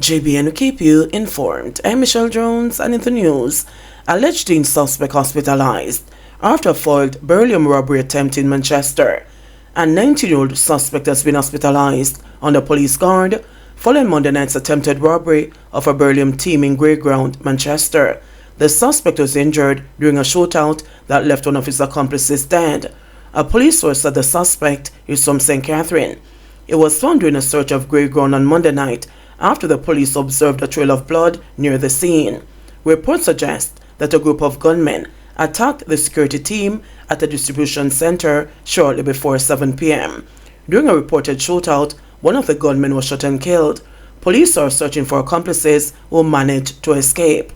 JBNN will keep you informed. I'm Michelle Jones, and in the news, alleged teen suspect hospitalized after a foiled beryllium robbery attempt in Manchester. A 19-year-old suspect has been hospitalized under police guard following Monday night's attempted robbery of a beryllium team in Greyground, Manchester. The suspect was injured during a shootout that left one of his accomplices dead. A police source said the suspect is from St. Catherine. It was found during a search of Greyground on Monday night after the police observed a trail of blood near the scene. Reports suggest that a group of gunmen attacked the security team at a distribution center shortly before 7 p.m. During a reported shootout, one of the gunmen was shot and killed. Police are searching for accomplices who managed to escape.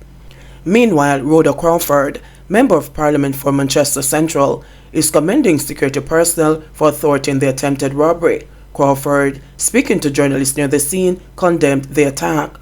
Meanwhile, Rhoda Crawford, Member of Parliament for Manchester Central, is commending security personnel for thwarting the attempted robbery. Crawford, speaking to journalists near the scene, condemned the attack.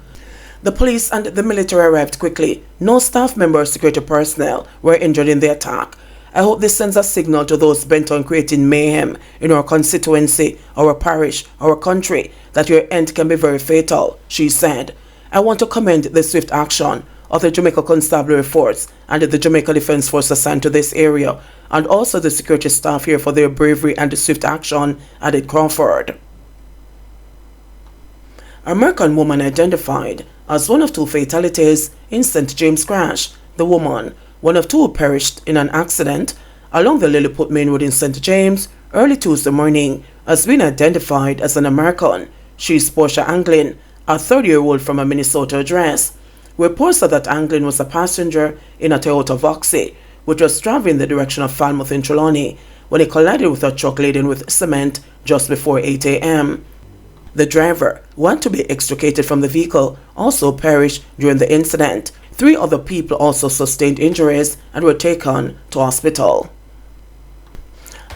The police and the military arrived quickly. No staff member or security personnel were injured in the attack. I hope this sends a signal to those bent on creating mayhem in our constituency, our parish, our country, that your end can be very fatal, she said. I want to commend the swift action of the Jamaica Constabulary Force and the Jamaica Defence Force assigned to this area, and also the security staff here for their bravery and swift action, added Crawford. American woman identified as one of two fatalities in St. James crash. The woman, one of two who perished in an accident along the Lilliput Main Road in St. James early Tuesday morning, has been identified as an American. She is Portia Anglin, a 30-year-old from a Minnesota address. Reports said that Anglin was a passenger in a Toyota Voxy, which was traveling in the direction of Falmouth in Trelawney, when it collided with a truck laden with cement just before 8 a.m. The driver, who had to be extricated from the vehicle, also perished during the incident. 3 other people also sustained injuries and were taken to hospital.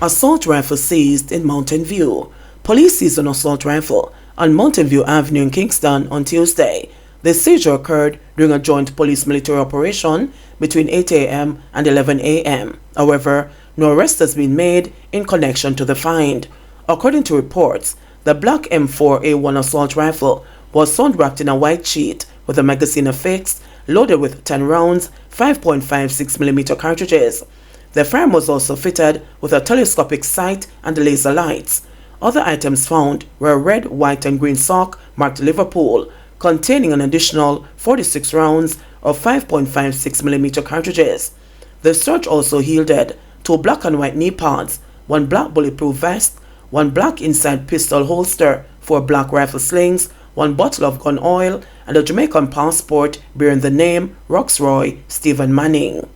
Assault rifle seized in Mountain View. Police seized an assault rifle on Mountain View Avenue in Kingston on Tuesday. The seizure occurred during a joint police-military operation between 8 a.m. and 11 a.m. However, no arrest has been made in connection to the find. According to reports, the black M4A1 assault rifle was found wrapped in a white sheet with a magazine affixed, loaded with 10 rounds, 5.56mm cartridges. The firearm was also fitted with a telescopic sight and laser lights. Other items found were a red, white, and green sock marked Liverpool, containing an additional 46 rounds of 5.56mm cartridges. The search also yielded 2 black and white knee pads, 1 black bulletproof vest, 1 black inside pistol holster, 4 black rifle slings, 1 bottle of gun oil, and a Jamaican passport bearing the name Roxroy Stephen Manning.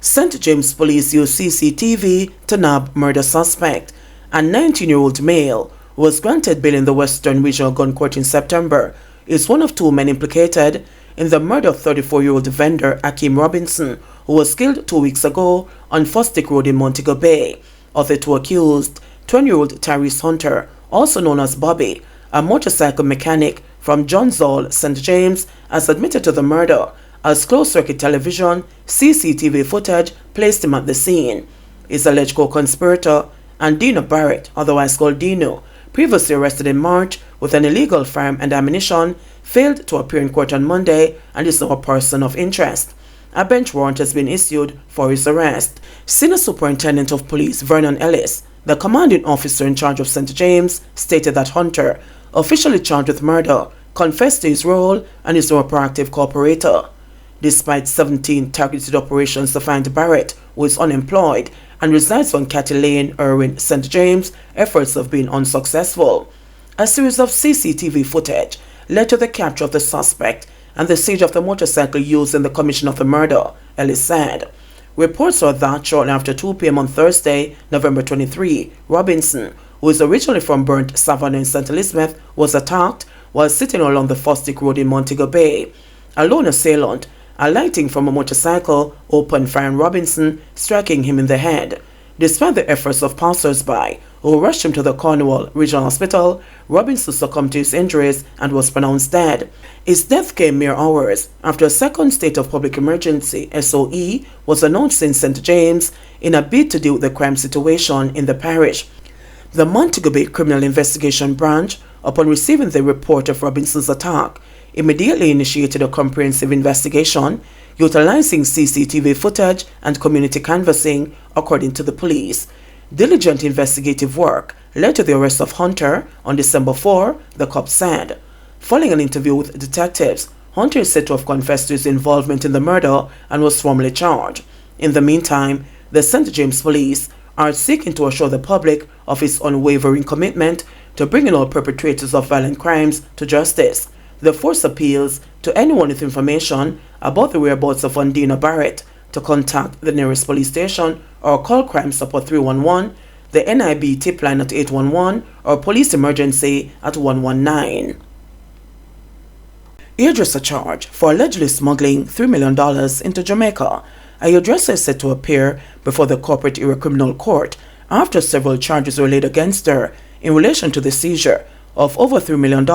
St. James Police used CCTV to nab murder suspect. A 19-year-old male who was granted bail in the Western Regional Gun Court in September is one of 2 men implicated in the murder of 34-year-old vendor Akeem Robinson, who was killed 2 weeks ago on Fosdick Road in Montego Bay. Of the 2 accused, 20-year-old Tyrese Hunter, also known as Bobby, a motorcycle mechanic from John's Hall, St. James, has admitted to the murder, as closed-circuit television CCTV footage placed him at the scene. His alleged co-conspirator, and Dino Barrett, otherwise called Dino, previously arrested in March with an illegal firearm and ammunition, failed to appear in court on Monday and is now a person of interest. A bench warrant has been issued for his arrest. Senior Superintendent of Police Vernon Ellis, the commanding officer in charge of St. James, stated that Hunter, officially charged with murder, confessed to his role and is now a proactive cooperator. Despite 17 targeted operations to find Barrett, who is unemployed and resides on Catty Lane, Irwin, St. James, efforts have been unsuccessful. A series of CCTV footage led to the capture of the suspect and the siege of the motorcycle used in the commission of the murder, Ellis said. Reports are that shortly after 2 p.m. on Thursday, November 23, Robinson, who is originally from Burnt Savannah in St. Elizabeth, was attacked while sitting along the Fosdick Road in Montego Bay. A lone assailant, alighting from a motorcycle, opened fire on Robinson, striking him in the head. Despite the efforts of passers-by who rushed him to the Cornwall Regional Hospital, Robinson succumbed to his injuries and was pronounced dead. His death came mere hours after a second state of public emergency (SOE) was announced in St. James in a bid to deal with the crime situation in the parish. The Montego Bay Criminal Investigation Branch upon receiving the report of Robinson's attack, immediately initiated a comprehensive investigation utilizing CCTV footage and community canvassing, according to the police. Diligent investigative work led to the arrest of Hunter on December 4, the cops said. Following an interview with detectives, Hunter is said to have confessed to his involvement in the murder and was formally charged. In the meantime, the St. James Police are seeking to assure the public of its unwavering commitment to bringing all perpetrators of violent crimes to justice. The force appeals to anyone with information about the whereabouts of Undina Barrett to contact the nearest police station or call Crime Support 311, the NIB tip line at 811, or police emergency at 119. Hairdresser charged for allegedly smuggling $3 million into Jamaica. A hairdresser is set to appear before the corporate area criminal court after several charges were laid against her in relation to the seizure of over $3 million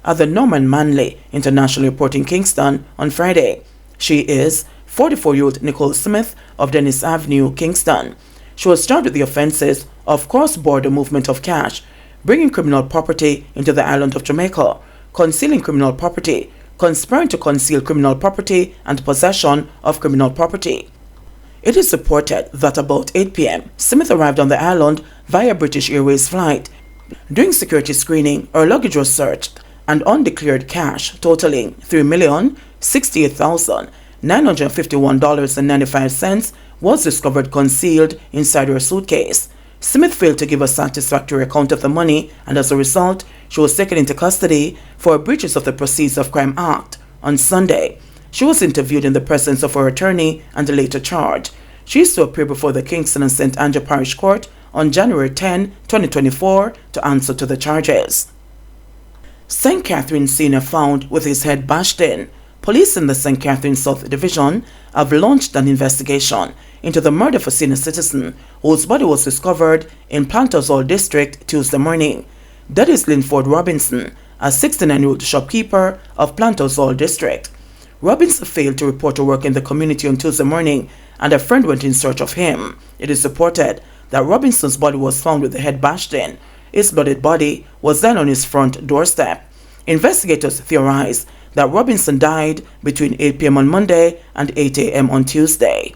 at the Norman Manley International Airport in Kingston on Friday. She is 44-year-old Nicole Smith of Dennis Avenue, Kingston. She was charged with the offences of cross-border movement of cash, bringing criminal property into the island of Jamaica, concealing criminal property, conspiring to conceal criminal property, and possession of criminal property. It is reported that about 8 p.m., Smith arrived on the island via British Airways flight. During security screening, her luggage was searched, and undeclared cash totaling $3,068,951.95 was discovered concealed inside her suitcase. Smith failed to give a satisfactory account of the money, and as a result, she was taken into custody for breaches of the Proceeds of Crime Act. On Sunday, she was interviewed in the presence of her attorney and later charged. She is to appear before the Kingston and St. Andrew Parish Court on January 10, 2024 to answer to the charges. St. Catherine Senior found with his head bashed in. Police in the St. Catherine South Division have launched an investigation into the murder of a senior citizen whose body was discovered in Planters Hall District Tuesday morning. That is Linford Robinson, a 69-year-old shopkeeper of Planters Hall District. Robinson failed to report to work in the community on Tuesday morning, and a friend went in search of him. It is reported that Robinson's body was found with the head bashed in. His bloodied body was then on his front doorstep. Investigators theorize that Robinson died between 8 p.m. on Monday and 8 a.m. on Tuesday.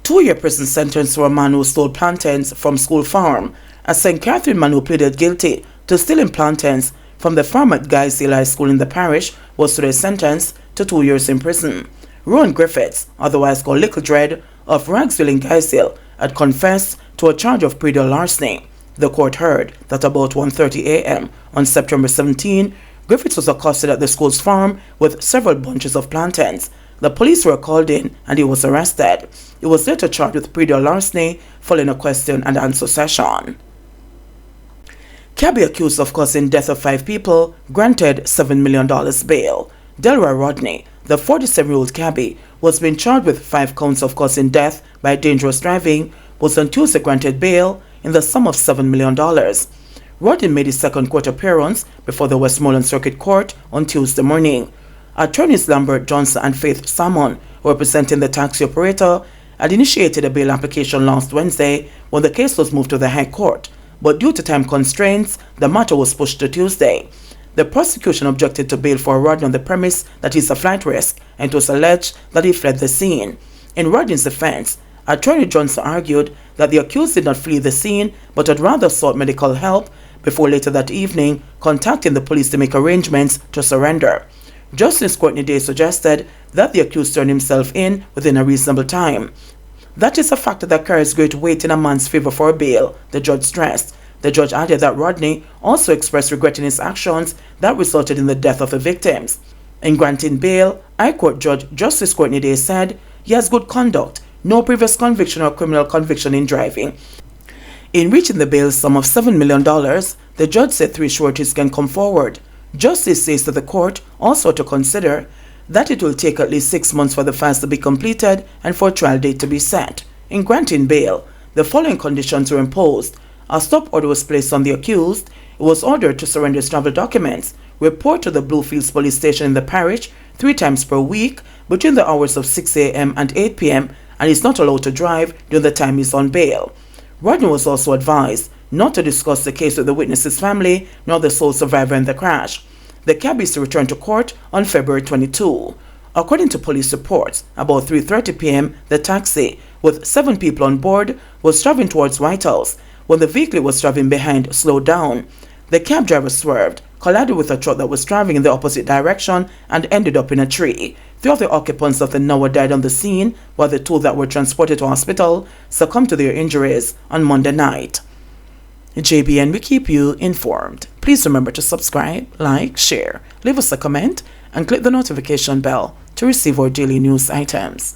2-year prison sentence for a man who stole plantains from school farm. A St. Catherine man who pleaded guilty to stealing plantains from the farm at Guys Hill High School in the parish was today sentenced to 2 years in prison. Rowan Griffiths, otherwise called Little Dread, of Ragsville in Guys Hill, had confessed to a charge of predatory larceny. The court heard that about 1:30 a.m. on September 17, Griffiths was accosted at the school's farm with several bunches of plantains. The police were called in and he was arrested. He was later charged with predatory larceny following a question and answer session. Cabby accused of causing death of 5 people granted $7 million bail. Delroy Rodney, the 47-year-old cabby, was being charged with 5 counts of causing death by dangerous driving, was on Tuesday granted bail in the sum of $7 million. Rodney made his second court appearance before the Westmoreland Circuit Court on Tuesday morning. Attorneys Lambert Johnson and Faith Salmon, representing the taxi operator, had initiated a bail application last Wednesday when the case was moved to the High Court, but due to time constraints, the matter was pushed to Tuesday. The prosecution objected to bail for Rodney on the premise that he is a flight risk, and it was alleged that he fled the scene. In Rodney's defense, Attorney Johnson argued that the accused did not flee the scene but had rather sought medical help before later that evening contacting the police to make arrangements to surrender. Justice Courtney Day suggested that the accused turned himself in within a reasonable time. That is a factor that carries great weight in a man's favor for bail, the judge stressed. The judge added that Rodney also expressed regret in his actions that resulted in the death of the victims. In granting bail, High Court Judge Justice Courtney Day said he has good conduct, no previous conviction or criminal conviction in driving. In reaching the bail sum of $7 million, the judge said 3 sureties can come forward. Justice says to the court also to consider that it will take at least 6 months for the files to be completed and for a trial date to be set. In granting bail, the following conditions were imposed. A stop order was placed on the accused. It was ordered to surrender his travel documents, report to the Bluefields police station in the parish 3 times per week between the hours of 6 a.m. and 8 p.m. and is not allowed to drive during the time he is on bail. Rodney was also advised not to discuss the case with the witness's family nor the sole survivor in the crash. The cab is to return to court on February 22. According to police reports, about 3:30 p.m., the taxi, with 7 people on board, was driving towards White House when the vehicle it was driving behind slowed down. The cab driver swerved, collided with a truck that was driving in the opposite direction, and ended up in a tree. 3 of the occupants of the Noah died on the scene, while the 2 that were transported to hospital succumbed to their injuries on Monday night. JBN, we keep you informed. Please remember to subscribe, like, share, leave us a comment, and click the notification bell to receive our daily news items.